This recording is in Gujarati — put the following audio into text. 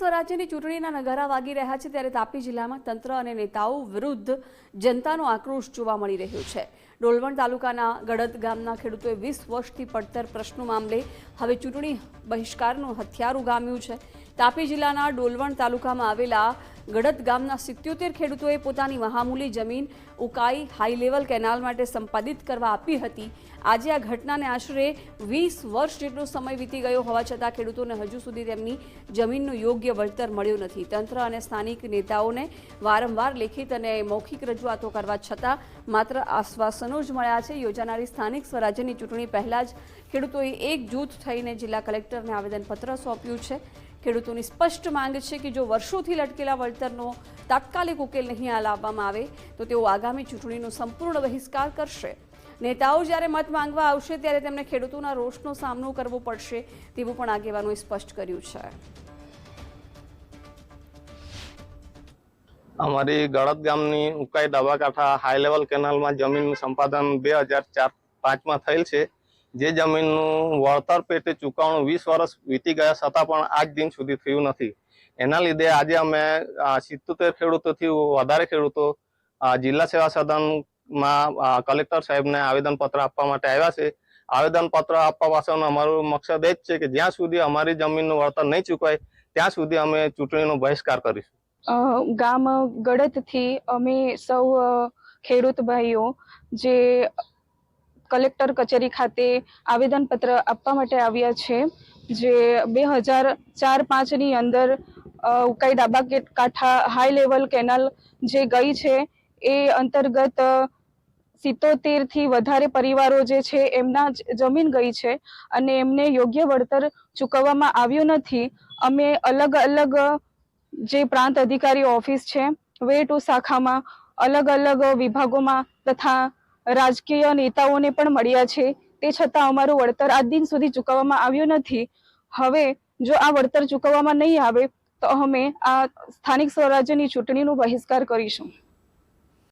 સ્વરાજ્યની ચૂંટણીના નગારા વાગી રહ્યા છે ત્યારે તાપી જિલ્લામાં તંત્ર અને નેતાઓ વિરુદ્ધ જનતાનો આક્રોશ જોવા મળી રહ્યો છે। ડોલવણ તાલુકાના ગડદ ગામના ખેડૂતોએ 20 વર્ષથી પડતર પ્રશ્નો મામલે હવે ચૂંટણી બહિષ્કારનું હથિયાર ઉગામ્યું છે। તાપી જિલ્લાના ડોલવણ તાલુકામાં આવેલા ગડદ ગામના 77 ખેડૂતોએ પોતાની મહામૂલી જમીન ઉકાઈ હાઈ લેવલ કેનાલ માટે સંપાદિત કરવા આપી હતી। આજે આ ઘટનાને આશરે 20 વર્ષ જેટલો સમય વીતી ગયો હોવા છતાં ખેડૂતોને હજુ સુધી તેમની જમીનનું યોગ્ય વળતર મળ્યું નથી। તંત્ર અને સ્થાનિક નેતાઓને વારંવાર લેખિત અને મૌખિક રજૂઆતો કરવા છતાં માત્ર આશ્વાસનો જ મળ્યા છે। યોજાનારી સ્થાનિક સ્વરાજ્યની ચૂંટણી પહેલા જ ખેડૂતોએ એકજૂથ થઈને જિલ્લા કલેક્ટરને આવેદનપત્ર સોંપ્યું છે। ખેડૂતોની સ્પષ્ટ માંગ છે કે જો વર્ષોથી લટકેલા વળતરનો તાત્કાલિક ઉકેલ નહીં લાવવામાં આવે તો તેઓ આગામી ચૂંટણીનો સંપૂર્ણ બહિષ્કાર કરશે। નેતાઓ જ્યારે મત માંગવા આવશે ત્યારે તેમને ખેડૂતોના રોષનો સામનો કરવો પડશે તેવું પણ આગેવાનોએ સ્પષ્ટ કર્યું છે। અમારી ગળદ ગામની ઉકાઈ દબાકાંઠા હાઈ લેવલ કેનાલમાં જમીનનું સંપાદન 2004-5માં થયેલ છે। જે જમીનનું વળતર પેટે ચૂકવણું 20 વર્ષ વીતી ગયા છતાં પણ આજ દિન સુધી થયું નથી। એના લીધે આજે અમે 77 ખેડૂતોથી વધારે ખેડૂતો જિલ્લા સેવા સદનમાં કલેક્ટર સાહેબને આવેદનપત્ર આપવા માટે આવ્યા છે। આવેદનપત્ર આપવા પાછળનો અમારો મકસદ એ જ છે કે જ્યાં સુધી અમારી જમીનનું વળતર નહીં ચૂકવાય ત્યાં સુધી અમે ચૂંટણીનો બહિષ્કાર કરીશું। ગામ ગડદથી અમે સૌ ખેડૂત ભાઈઓ જે કલેક્ટર કચેરી ખાતે આવેદનપત્ર આપવા માટે આવ્યા છે। જે 2004-5ની અંદર ઉકાઈ ડાબા કાંઠા હાઈ લેવલ કેનાલ જે ગઈ છે એ અંતર્ગત 77 થી વધારે પરિવારો જે છે એમના જમીન ગઈ છે અને એમને યોગ્ય વળતર ચૂકવવામાં આવ્યું નથી। અમે અલગ અલગ જે પ્રાંત અધિકારી ઓફિસ છે વે2 શાખામાં અલગ અલગ વિભાગોમાં તથા રાજકીય નેતાઓને પણ મળ્યા છે તે છતાં અમારું વળતર આજ દિન સુધી ચૂકવવામાં આવ્યું નથી। હવે જો આ વળતર ચૂકવવામાં નહીં આવે તો અમે આ સ્થાનિક સ્વરાજ્યની ચૂંટણીનો બહિષ્કાર કરીશું।